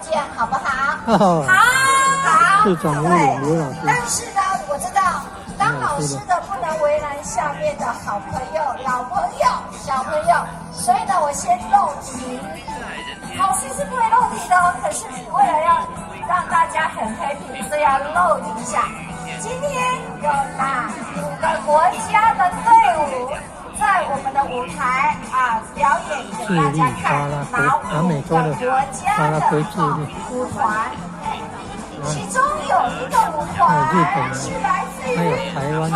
见，好不好？好。好。市长刘老师。但是呢，我知道当老师的不能为难下面的好朋友、老朋友、小朋友，所以呢，我先露题。考试是不会露题的哦，可是为了要让大家很 happy， 所以要露一下。今天有哪5个国家的队伍在我们的舞台表演给大家看？哪5个国家的舞团？其中有一个舞团是来自于台湾的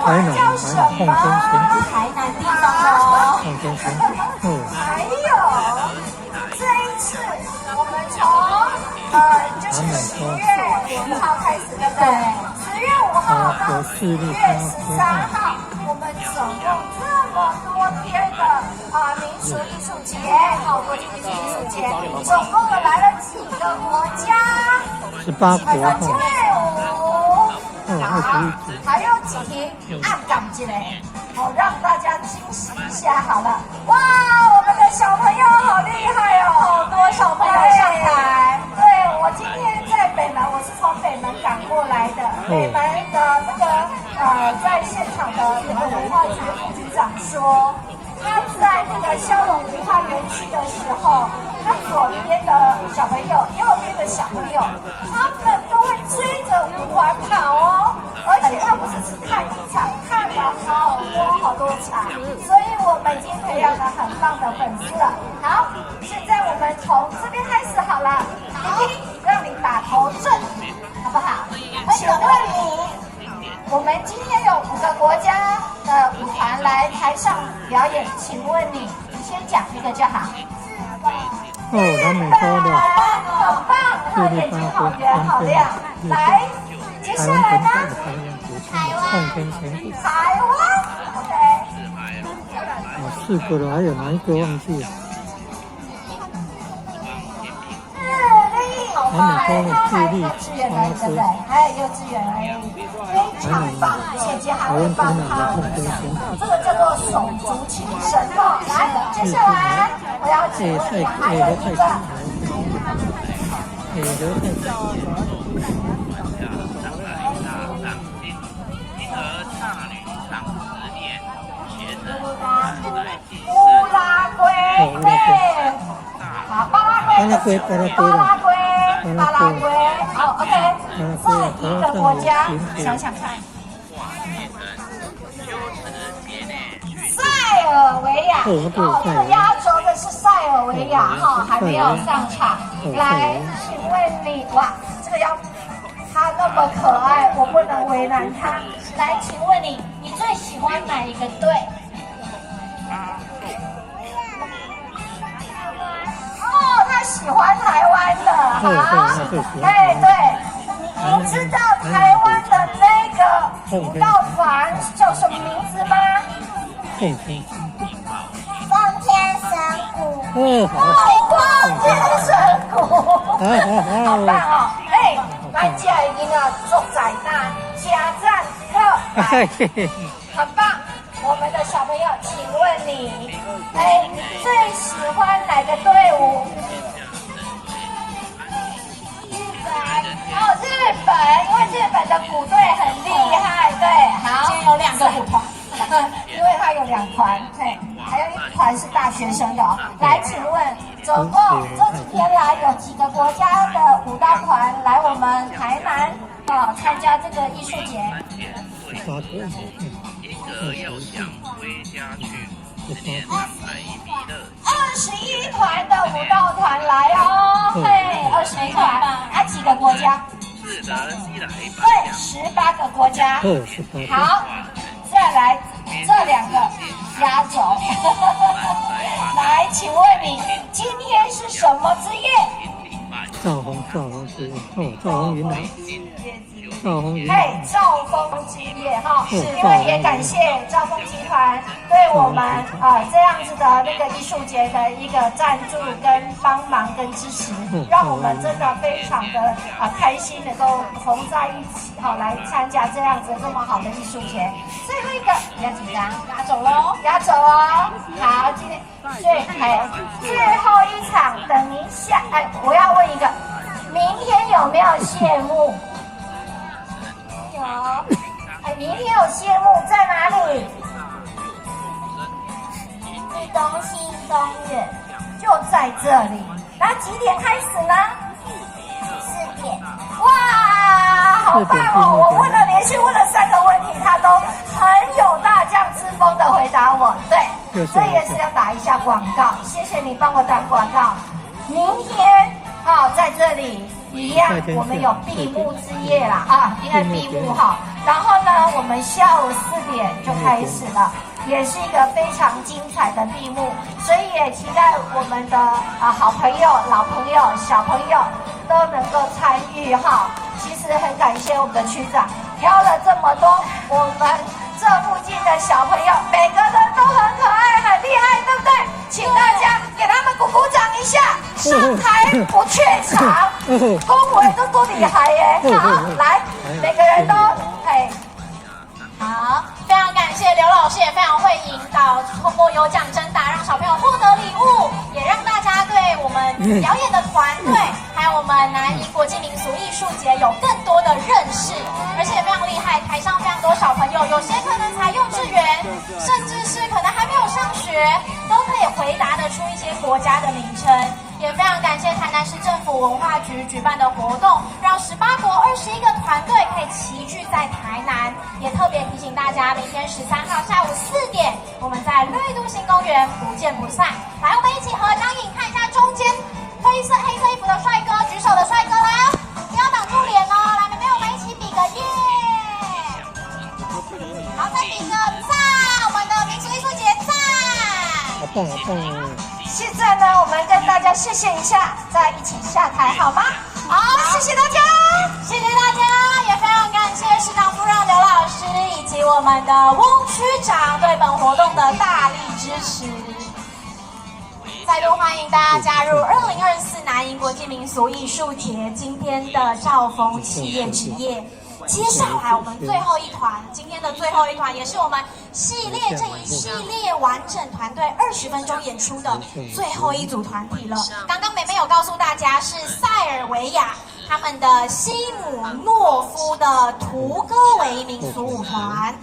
台南叫什么？台南地方的哦。还有这一次我们从就是10月5号开始，对不对？10月5号到10月13号，我们总共这么多天的民俗艺术节，国际民俗艺术节，总共有来了几个国家？18国队伍。还有几题暗感之类，让大家惊喜一下好了。哇，我们的小朋友好厉害哦，好多小朋友上台。对，我今天在北门，我是从北门赶过来的。北门的那个在现场的那个文化局副局长说，他在那个骁龙文化园区的时候，他左边的小朋友，右边的小朋友，他们都会追着舞团跑哦。而且他不是只看一场，看了好多场，所以我们已经培养了很棒的粉丝了。好，现在我们从这边开始好了。第一，让你打头阵，好不好？请问你，我们今天有5个国家的舞团来台上表演，请问你先讲一个就好。南美洲的，很棒，他的眼睛好圆好亮。来，接下来呢？台湾 ，OK。4个了，还有哪一个忘记了？智利，幼稚园而已，对不对？还有幼稚园而已，非常棒，姐姐还会帮他们讲，这个叫做手足情深哦。来，接下来我要请问你还有一个。乌拉圭，对，好，巴拉圭，好 ，OK， 这一个国家，想想看，塞尔维亚，这个压轴的是塞尔维亚还没有上场。来，请问你，哇，这个他那么可爱，我不能为难他。来，请问你最喜欢哪一个队？他喜欢台湾的，对，您知道台湾的那个舞蹈团叫什么名字吗？奉天神鼓。奉天神鼓，好棒哦！咱家的囡仔作在大家赞课，很棒。我们的小朋友，请问你，最喜欢哪个队伍？日本，因为日本的鼓队很厉害，对，好，今天有2个舞团，因为它有2团，对，还有1团是大学生的哦。来，请问，总共这几天来有几个国家的舞蹈团来我们台南参加这个艺术节？21团的舞蹈团来哦，对，21团，几个国家？对，18个国家。好，再来这2个压轴。来，请问你今天是什么之夜？兆丰之夜，兆丰云南。兆丰之夜因为也感谢兆丰集团对我们这样子的那个艺术节的一个赞助跟帮忙跟支持，让我们真的非常的开心能够同在一起来参加这样子这么好的艺术节。最后一个比较紧张，压轴喽，压轴哦。好，今天最后一场，等您我要问一个，明天有没有谢幕？有。明天有谢幕在哪里？立东新公园，就在这里。那几点开始呢？4点。哇，好棒哦！我连续问了3个问题，他都很有大将之风的回答我。对，这也是要打一下广告，谢谢你帮我打广告。明天在这里一样，我们有闭幕之夜啦因为闭幕然后呢，我们下午4点就开始了，也是一个非常精彩的闭幕，所以也期待我们的好朋友、老朋友、小朋友都能够参与其实很感谢我们的区长挑了这么多我们这附近的小朋友，每个人都很可爱、很厉害，对不对？请大家给他们鼓鼓掌一下，上台不怯场，恭维都厉害耶！好，来，每个人都好，非常感谢刘老师，也非常会引导，通过有奖征答，让小朋友获得礼物，也让大家对我们表演的团队，还有我们南移国际民俗艺术节有更多的认识，而且也非常厉害。台上非常多小朋友，有些可能才幼稚园，甚至是可能还没有上学，都可以回答得出一些国家的名称。也非常感谢台南市政府文化局举办的活动，让18国21个团队可以齐聚在台南。也特别提醒大家，明天13号下午4点，我们在绿都新公园不见不散。来，我们一起合张影，看一下中间黑色衣服的帅哥，举手的帅哥来，不要挡住脸哦。来，妹妹，我们一起比个耶！好，再比个赞，我们的民俗艺术节赞！好棒，好棒哦！现在呢，我们跟大家谢谢一下，再一起下台好吗？好，谢谢大家，谢谢大家，也非常感谢市长夫人刘老师以及我们的翁区长对本活动的大力支持。再度欢迎大家加入2024南移国际民俗艺术节今天的兆丰企业之夜。接下来我们最后一团，今天的最后一团也是我们这一系列完整团队20分钟演出的最后一组团体了。刚刚妹妹有告诉大家是塞尔维亚他们的西姆诺夫的图戈维民俗舞团。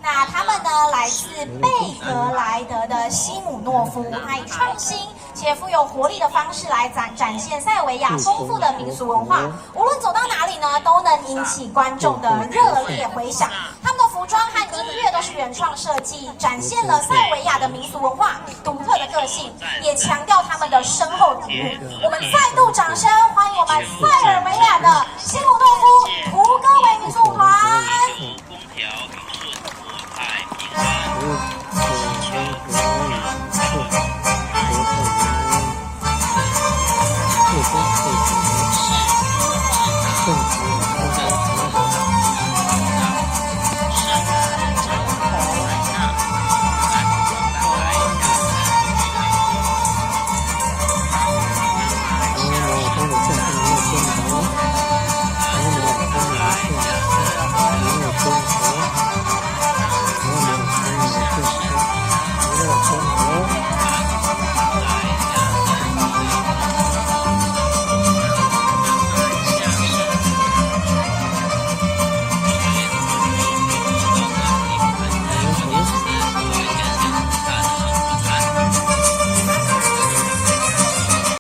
那他们呢，来自贝格莱德的西姆诺夫，他以创新且富有活力的方式来展现塞尔维亚丰富的民俗文化。无论走到哪里呢，都能引起观众的热烈回响。他们的服装和音乐都是原创设计，展现了塞尔维亚的民俗文化独特的个性，也强调他们的深厚底蕴。我们再度掌声欢迎我们塞尔维亚的西姆诺夫